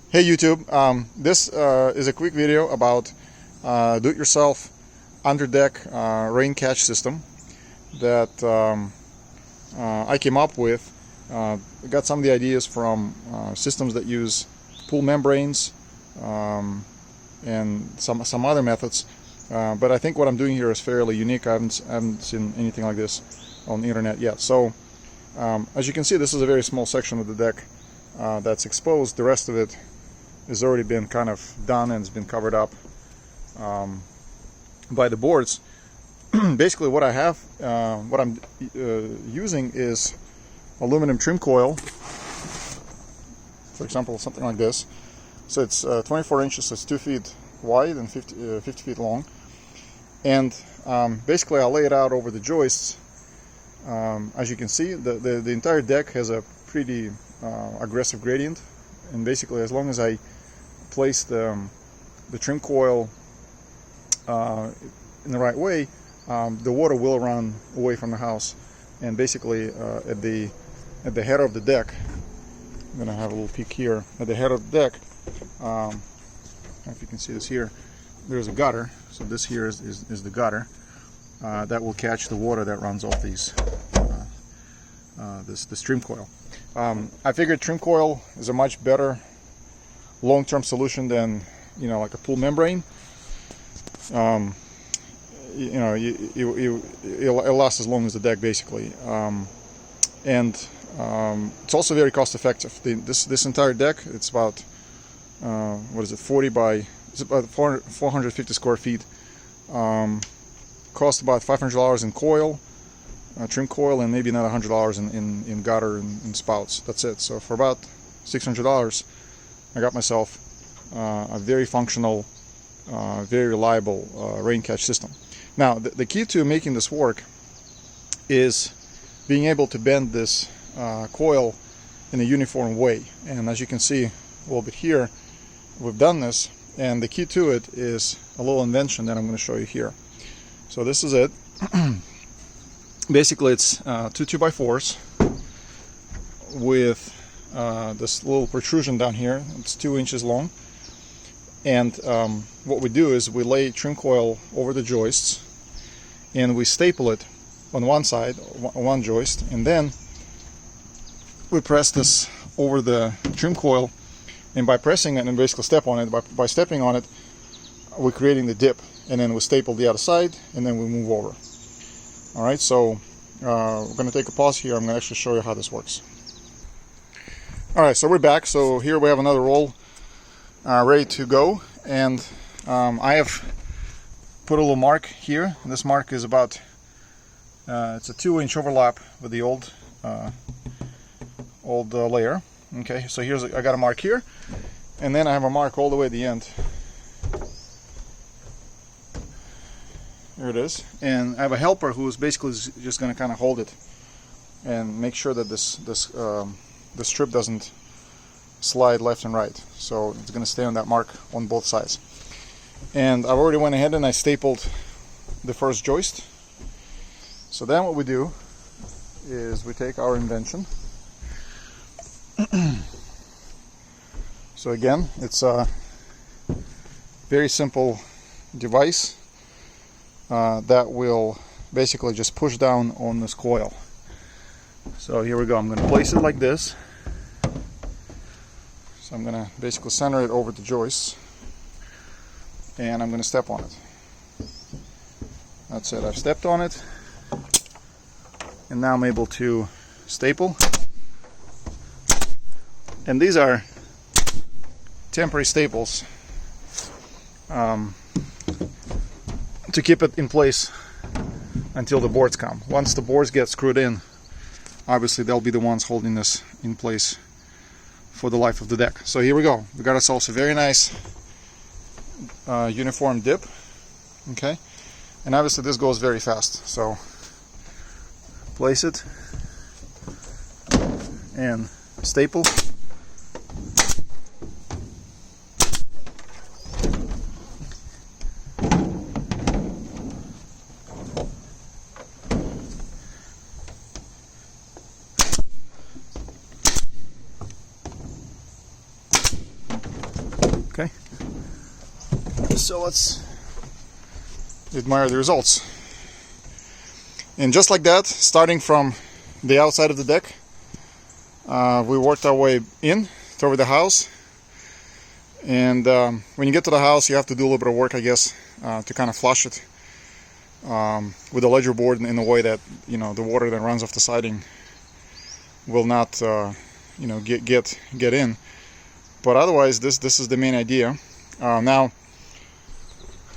Hey YouTube, this is a quick video about do-it-yourself underdeck rain catch system that I came up with. Got some of the ideas from systems that use pool membranes and some other methods, but I think what I'm doing here is fairly unique. I haven't seen anything like this on the internet yet. So as you can see, this is a very small section of the deck that's exposed. The rest of it has already been kind of done and has been covered up by the boards. Basically what I have, what I'm using is aluminum trim coil, for example something like this. So it's 24 inches, so it's 2 feet wide and 50 feet long, and basically I lay it out over the joists. As you can see, the entire deck has a pretty aggressive gradient, and basically as long as I place the trim coil in the right way, the water will run away from the house. And basically at the head of the deck, I'm gonna have a little peek here. At the head of the deck, I don't know if you can see this here, there's a gutter. So this here is the gutter that will catch the water that runs off these this trim coil. I figured trim coil is a much better long-term solution than, like a pool membrane. It'll last as long as the deck, basically, and it's also very cost-effective. This entire deck, it's about 450 square feet. Cost about $500 in coil, trim coil, and maybe another $100 in gutter and spouts. That's it. So for about $600, I got myself a very functional, very reliable rain catch system. Now, the key to making this work is being able to bend this coil in a uniform way. And as you can see a little bit here, we've done this, and the key to it is a little invention that I'm going to show you here. So this is it. Basically, it's two 2x4s with this little protrusion down here. It's 2 inches long, and what we do is we lay trim coil over the joists, and we staple it on one side, one joist, and then we press this over the trim coil, and by pressing it and basically step on it, by stepping on it, we're creating the dip, and then we staple the other side, and then we move over. Alright, so we're going to take a pause here. I'm going to actually show you how this works. Alright, so we're back. So here we have another roll ready to go, and I have put a little mark here. And this mark is about, it's a 2-inch overlap with the old layer. Okay, so I got a mark here, and then I have a mark all the way at the end. There it is, and I have a helper who is basically just going to kind of hold it and make sure that this strip doesn't slide left and right. So it's going to stay on that mark on both sides. And I've already went ahead and I stapled the first joist. So then what we do is we take our invention. So again, it's a very simple device that will basically just push down on this coil. So here we go. I'm going to place it like this. So I'm going to basically center it over the joists, and I'm going to step on it. That's it. I've stepped on it, and now I'm able to staple. And these are temporary staples to keep it in place until the boards come. Once the boards get screwed in, obviously they'll be the ones holding this in place for the life of the deck. So here we go. We got ourselves a very nice uniform dip. Okay, and obviously this goes very fast. So place it and staple. Okay, so let's admire the results. And just like that, starting from the outside of the deck, we worked our way in toward the house. And when you get to the house, you have to do a little bit of work, I guess, to kind of flush it with a ledger board in a way that, you know, the water that runs off the siding will not, you know, get in. But otherwise, this is the main idea. Now,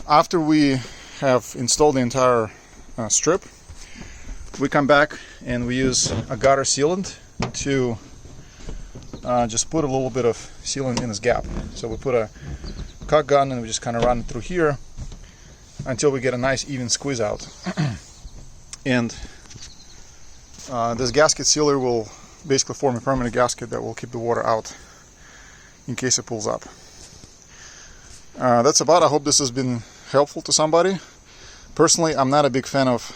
after we have installed the entire strip, we come back and we use a gutter sealant to just put a little bit of sealant in this gap. So we put a caulk gun and we just kind of run it through here until we get a nice even squeeze out. And this gasket sealer will basically form a permanent gasket that will keep the water out in case it pulls up. That's about it. I hope this has been helpful to somebody. Personally, I'm not a big fan of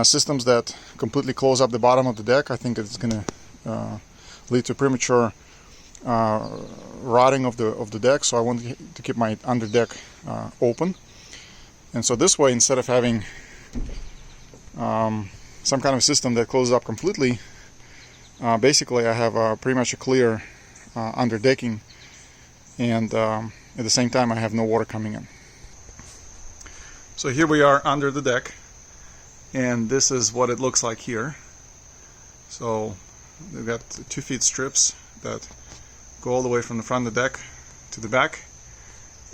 systems that completely close up the bottom of the deck. I think it's going to lead to premature rotting of the deck, so I want to keep my underdeck open. And so this way, instead of having some kind of system that closes up completely, basically I have pretty much a clear underdecking, and at the same time I have no water coming in. So here we are under the deck, and this is what it looks like here. So we've got 2 feet strips that go all the way from the front of the deck to the back,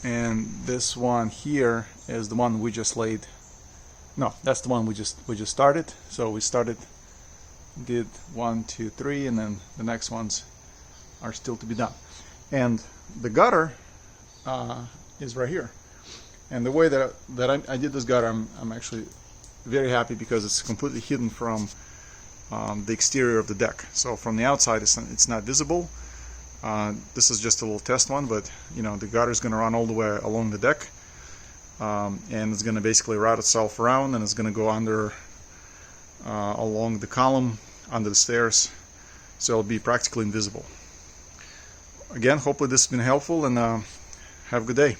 and this one here is the one we just laid. No, that's the one we just started. So we did 1, 2, 3, and then the next ones are still to be done. And the gutter is right here. And the way that I did this gutter, I'm actually very happy because it's completely hidden from the exterior of the deck. So from the outside, it's not visible. This is just a little test one, but you know, the gutter is going to run all the way along the deck, and it's going to basically route itself around, and it's going to go under along the column, under the stairs, so it'll be practically invisible. Again, hopefully this has been helpful, and have a good day.